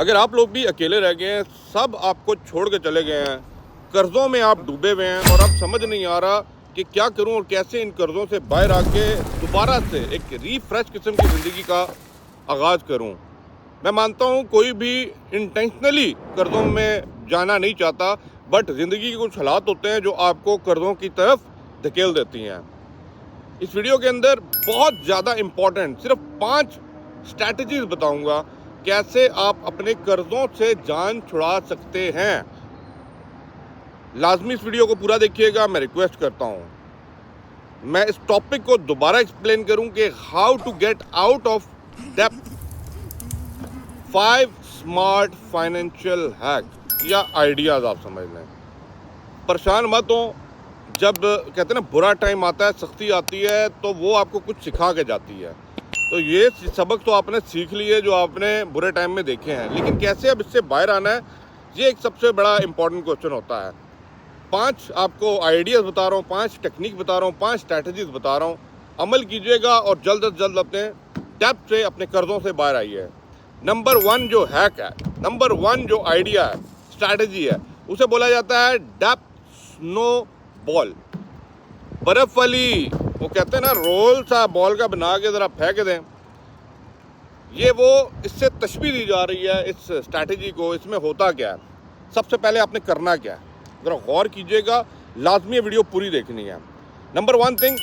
अगर आप लोग भी अकेले रह गए हैं, सब आपको छोड़ के चले गए हैं, कर्ज़ों में आप डूबे हुए हैं और अब समझ नहीं आ रहा कि क्या करूं और कैसे इन कर्ज़ों से बाहर आके दोबारा से एक रीफ्रेश किस्म की ज़िंदगी का आगाज़ करूं। मैं मानता हूं कोई भी इंटेंशनली कर्ज़ों में जाना नहीं चाहता, बट ज़िंदगी के कुछ हालात होते हैं जो आपको कर्ज़ों की तरफ धकेल देती हैं। इस वीडियो के अंदर बहुत ज़्यादा इम्पॉर्टेंट सिर्फ 5 स्ट्रैटेजीज बताऊंगा कैसे आप अपने कर्ज़ों से जान छुड़ा सकते हैं। लाजमी इस वीडियो को पूरा देखिएगा, मैं रिक्वेस्ट करता हूं। मैं इस टॉपिक को दोबारा एक्सप्लेन करूं कि how to get out of डेब्ट, 5 स्मार्ट फाइनेंशियल हैक या आइडियाज़ आप समझ लें। परेशान मत हो, जब कहते हैं ना बुरा टाइम आता है, सख्ती आती है, तो वो आपको कुछ सिखा के जाती है। तो ये सबक तो आपने सीख लिए जो आपने बुरे टाइम में देखे हैं, लेकिन कैसे अब इससे बाहर आना है, ये एक सबसे बड़ा इंपॉर्टेंट क्वेश्चन होता है। 5 आपको आइडियाज़ बता रहा हूँ, 5 टेक्निक बता रहा हूँ, 5 स्ट्रैटेजीज बता रहा हूँ। अमल कीजिएगा और जल्द से जल्द अपने डेब्ट से, अपने कर्ज़ों से बाहर आइए। नंबर 1 जो हैक है, नंबर 1 जो आइडिया है, स्ट्रैटेजी है, उसे बोला जाता है डेब्ट स्नो बॉल। बर्फ वाली, वो कहते हैं ना, रोल सा बॉल का बना के ज़रा फेंक दें। ये वो इससे तशबीह दी जा रही है इस स्ट्रैटेजी को। इसमें होता क्या है, सबसे पहले आपने करना क्या है, ज़रा गौर कीजिएगा, लाजमी वीडियो पूरी देखनी है। Number 1 thing,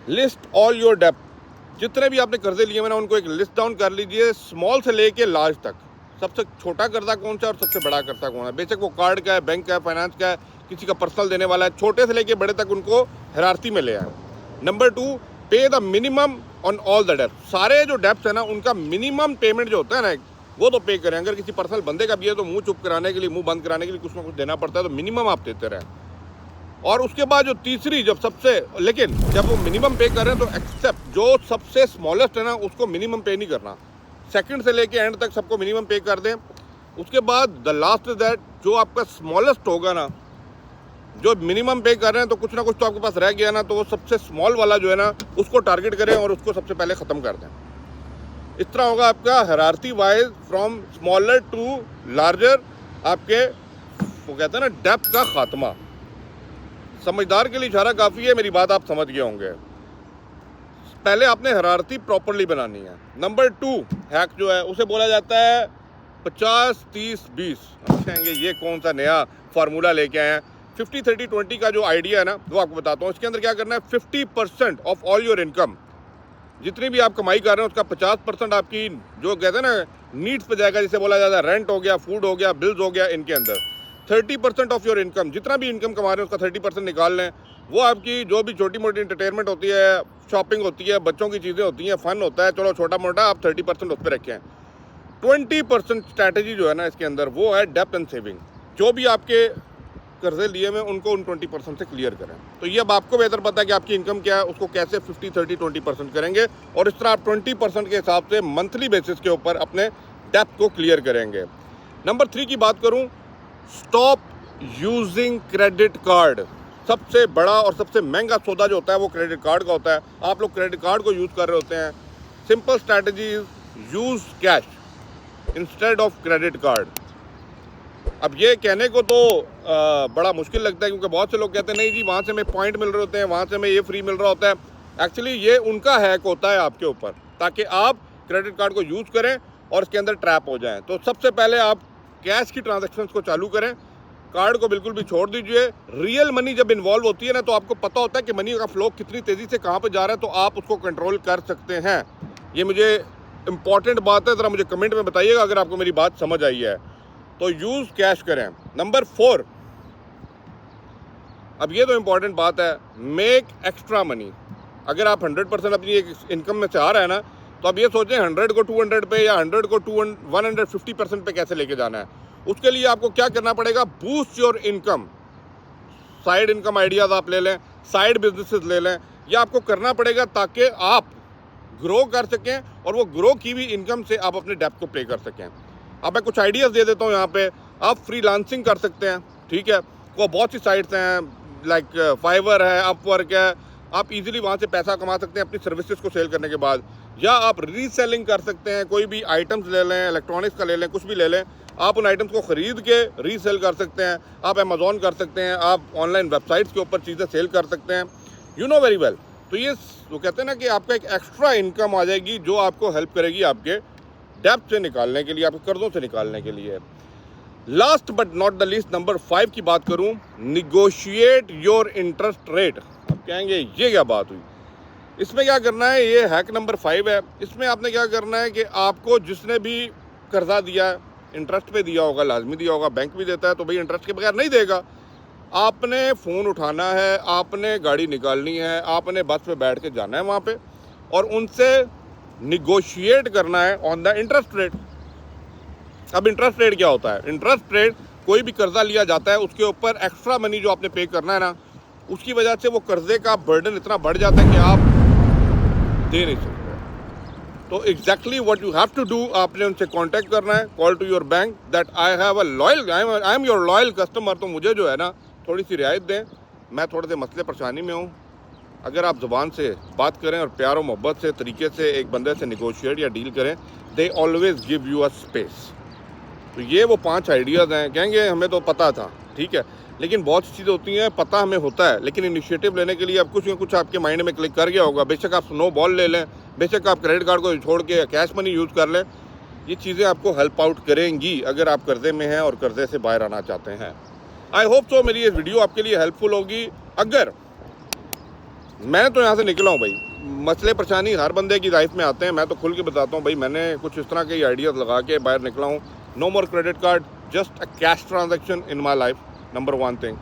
list all your डेब्ट। जितने भी आपने कर्जे लिए हैं ना, उनको एक लिस्ट डाउन कर लीजिए, स्मॉल से लेके लार्ज तक। सबसे छोटा कर्जा कौन सा और सबसे बड़ा कर्जा कौन है, बेशक वो कार्ड का है, बैंक का है, फाइनेंस का है, किसी का पर्सनल देने वाला है, छोटे से लेके बड़े तक उनको हायरार्की में ले आए। नंबर 2, पे the minimum on all the डेब्ट। सारे जो डेब्ट्स है ना, उनका मिनिमम पेमेंट जो होता है ना, वो तो पे करें। अगर किसी पर्सनल बंदे का भी है तो मुंह चुप कराने के लिए, मुंह बंद कराने के लिए कुछ ना कुछ देना पड़ता है, तो मिनिमम आप देते रहें। और उसके बाद जो तीसरी, जब सबसे, लेकिन जब वो मिनिमम पे कर रहे हैं तो एक्सेप्ट जो सबसे स्मॉलेस्ट है ना, उसको मिनिमम पे नहीं करना। सेकंड से लेके एंड तक सबको मिनिमम पे कर दें। उसके बाद द लास्ट दैट, जो आपका स्मॉलेस्ट होगा ना, जो मिनिमम पे कर रहे हैं, तो कुछ ना कुछ तो आपके पास रह गया ना, तो वो सबसे स्मॉल वाला जो है ना, उसको टारगेट करें और उसको सबसे पहले ख़त्म कर दें। इस तरह होगा आपका hierarchy wise from smaller to larger, आपके वो कहते हैं ना डेब्ट का खात्मा। समझदार के लिए इशारा काफ़ी है, मेरी बात आप समझ गए होंगे। पहले आपने हायरार्की प्रॉपरली बनानी है। नंबर 2 हैक जो है, उसे बोला जाता है 50-30-20। हम कहेंगे ये कौन सा नया फार्मूला लेके आए हैं। 50-30-20 का जो आइडिया है ना, वो आपको बताता हूँ। इसके अंदर क्या करना है, 50% ऑफ ऑल योर इनकम, जितनी भी आप कमाई कर रहे हैं उसका 50% आपकी जो कहते हैं ना नीड्स पे जाएगा, जिसे बोला जाता है रेंट हो गया, फूड हो गया, बिल्स हो गया, इनके अंदर। 30% ऑफ योर इनकम, जितना भी इनकम कमा रहे हैं उसका 30% निकाल लें। वो आपकी जो भी छोटी मोटी इंटरटेनमेंट होती है, शॉपिंग होती है, बच्चों की चीज़ें होती हैं, फ़न होता है, चलो छोटा मोटा, आप 30% उस पर रखें। 20% स्ट्रैटेजी जो है ना इसके अंदर, वो है डेब्ट एंड सेविंग। जो भी आपके कर्जे लिए हुए उनको उन 20% से क्लियर करें। तो ये अब आपको बेहतर पता है कि आपकी इनकम क्या है, उसको कैसे 50-30-20% करेंगे, और इस तरह आप 20% के हिसाब से मंथली बेसिस के ऊपर अपने डेब्ट को क्लियर करेंगे। नंबर 3 की बात करूं, स्टॉप यूजिंग क्रेडिट कार्ड। सबसे बड़ा और सबसे महंगा सौदा जो होता है वो क्रेडिट कार्ड का होता है। आप लोग क्रेडिट कार्ड को यूज़ कर रहे होते हैं। Simple strategy, use cash instead of credit card. अब ये कहने को तो बड़ा मुश्किल लगता है, क्योंकि बहुत से लोग कहते हैं नहीं जी, वहाँ से हमें पॉइंट मिल रहे होते हैं, वहाँ से हमें ये फ्री मिल रहा होता है। एक्चुअली ये उनका हैक होता है आपके ऊपर, ताकि आप क्रेडिट कार्ड को यूज़ करें और इसके अंदर ट्रैप हो जाएं। तो सबसे पहले आप कैश की ट्रांजैक्शंस को चालू करें, कार्ड को बिल्कुल भी छोड़ दीजिए। रियल मनी जब इन्वॉल्व होती है ना, तो आपको पता होता है कि मनी का फ्लो कितनी तेज़ी से कहाँ पर जा रहा है, तो आप उसको कंट्रोल कर सकते हैं। ये मुझे इंपॉर्टेंट बात है, ज़रा मुझे कमेंट में बताइएगा अगर आपको मेरी बात समझ आई है। तो यूज़ कैश करें। नंबर 4, अब ये तो इम्पॉर्टेंट बात है, मेक एक्स्ट्रा मनी। अगर आप 100% अपनी एक इनकम में से आ रहा है ना, तो अब ये सोचें 100 को 200 पे या 100 को 150% पे कैसे लेके जाना है। उसके लिए आपको क्या करना पड़ेगा, boost your income. Side income ideas आप ले लें, साइड बिजनेसेस ले लें। यह आपको करना पड़ेगा ताकि आप ग्रो कर सकें और वो ग्रो की हुई इनकम से आप अपने डेब्ट को पे कर सकें। अब मैं कुछ आइडियाज़ दे देता हूँ यहाँ पे। आप फ्रीलांसिंग कर सकते हैं, ठीक है, वो बहुत सी साइट्स हैं, लाइक फाइवर है, अपवर्क है। आप इजीली वहाँ से पैसा कमा सकते हैं अपनी सर्विसेज को सेल करने के बाद। या आप रीसेलिंग कर सकते हैं। कोई भी आइटम्स ले लें, इलेक्ट्रॉनिक्स का ले लें, कुछ भी ले लें, आप उन आइटम्स को ख़रीद के रीसेल कर सकते हैं। आप अमेज़ॉन कर सकते हैं, आप ऑनलाइन वेबसाइट्स के ऊपर चीज़ें सेल कर सकते हैं। You know very well. तो ये वो कहते हैं ना कि आपका एक एक्स्ट्रा इनकम आ जाएगी जो आपको हेल्प करेगी आपके डेब्ट से निकालने के लिए, आपके कर्ज़ों से निकालने के लिए। Last but not the least, number 5 की बात करूं, निगोशिएट योर इंटरेस्ट रेट। अब कहेंगे ये क्या बात हुई, इसमें क्या करना है? ये हैक नंबर 5 है। इसमें आपने क्या करना है कि आपको जिसने भी कर्जा दिया है, इंटरेस्ट पे दिया होगा, लाजमी दिया होगा, बैंक भी देता है तो भाई इंटरेस्ट के बगैर नहीं देगा। आपने फ़ोन उठाना है, आपने गाड़ी निकालनी है, आपने बस पे बैठ के जाना है वहाँ पे और उनसे निगोशिएट करना है ऑन द इंटरेस्ट रेट। अब इंटरेस्ट रेट क्या होता है? इंटरेस्ट रेट, कोई भी कर्जा लिया जाता है उसके ऊपर एक्स्ट्रा मनी जो आपने पे करना है ना, उसकी वजह से वो कर्जे का बर्डन इतना बढ़ जाता है कि आप दे नहीं सकते। तो exactly what you have to do, आपने उनसे कांटेक्ट करना है, call to your bank that I have a loyal, I am your loyal customer. तो मुझे जो है ना थोड़ी सी रियायत दें, मैं थोड़े से मसले परेशानी में हूँ। अगर आप ज़ुबान से बात करें और प्यार और मोहब्बत से तरीके से एक बंदे से निगोशिएट या डील करें, they always give you a space. तो ये वो 5 आइडियाज़ हैं। कहेंगे हमें तो पता था, ठीक है, लेकिन बहुत सी चीज़ें होती हैं पता हमें होता है, लेकिन इनिशिएटिव लेने के लिए अब कुछ न कुछ आपके माइंड में क्लिक कर गया होगा। बेशक आप स्नो बॉल ले लें, बेशक आप क्रेडिट कार्ड को छोड़ के कैश मनी यूज़ कर लें, ये चीज़ें आपको हेल्प आउट करेंगी अगर आप कर्जे में हैं और कर्जे से बाहर आना चाहते हैं। आई होप सो मेरी ये वीडियो आपके लिए हेल्पफुल होगी। अगर मैं तो यहाँ से निकला हूँ भाई, मसले परेशानी हर बंदे की लाइफ में आते हैं, मैं तो खुल के बताता हूँ भाई, मैंने कुछ इस तरह के आइडियाज़ लगा के बाहर निकला हूँ। No more credit card, just a cash transaction in my life, number 1 thing.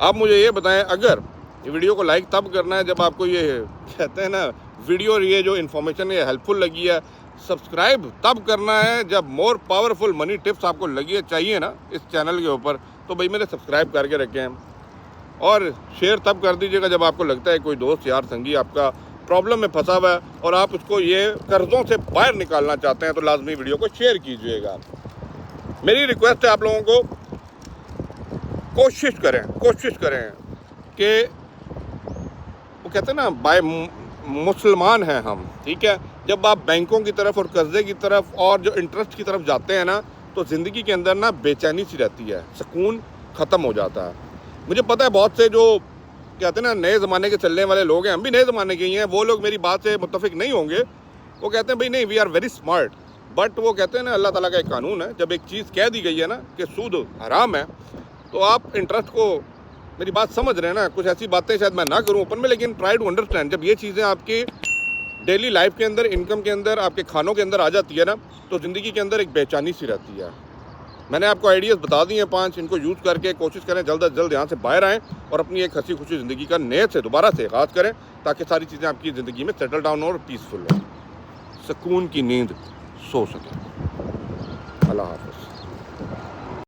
आप मुझे ये बताएं, अगर ये वीडियो को लाइक तब करना है जब आपको ये कहते हैं ना वीडियो, ये जो इन्फॉर्मेशन ये हेल्पफुल लगी है। सब्सक्राइब तब करना है जब मोर पावरफुल मनी टिप्स आपको लगी है चाहिए ना इस चैनल के ऊपर, तो भाई मैंने सब्सक्राइब करके रखे हैं। और शेयर तब कर दीजिएगा जब आपको लगता है कोई दोस्त यार संगी आपका प्रॉब्लम में फंसा हुआ है और आप उसको ये कर्ज़ों से बाहर निकालना चाहते हैं, तो लाजमी वीडियो को शेयर कीजिएगा। मेरी रिक्वेस्ट है आप लोगों को, कोशिश करें कि वो कहते हैं ना बाय मुसलमान हैं हम, ठीक है। जब आप बैंकों की तरफ और कर्जे की तरफ और जो इंटरेस्ट की तरफ जाते हैं ना, तो ज़िंदगी के अंदर ना बेचैनी सी रहती है, सुकून ख़त्म हो जाता है। मुझे पता है बहुत से जो कहते हैं ना नए ज़माने के चलने वाले लोग हैं, हम भी नए ज़माने के ही हैं, वो लोग मेरी बात से मुत्तफिक नहीं होंगे। वो कहते हैं भाई नहीं, we are very smart, but वो कहते हैं ना अल्लाह ताला का एक कानून है, जब एक चीज़ कह दी गई है ना कि सूद हराम है, तो आप इंटरेस्ट को, मेरी बात समझ रहे हैं ना। कुछ ऐसी बातें शायद मैं ना करूं ओपन में, लेकिन ट्राई टू अंडरस्टैंड। जब ये चीज़ें आपकी डेली लाइफ के अंदर, इनकम के अंदर, आपके खानों के अंदर आ जाती है ना, तो ज़िंदगी के अंदर एक बेचैनी सी रहती है। मैंने आपको आइडियाज़ बता दिए हैं 5, इनको यूज़ करके कोशिश करें जल्द अज जल्द यहाँ से बाहर आएँ और अपनी एक हंसी खुशी ज़िंदगी का नए से दोबारा से आगाज़ करें, ताकि सारी चीज़ें आपकी ज़िंदगी में सेटल डाउन और पीसफुल हो, सुकून की नींद सो सकें। अल्लाह हाफ़िज़।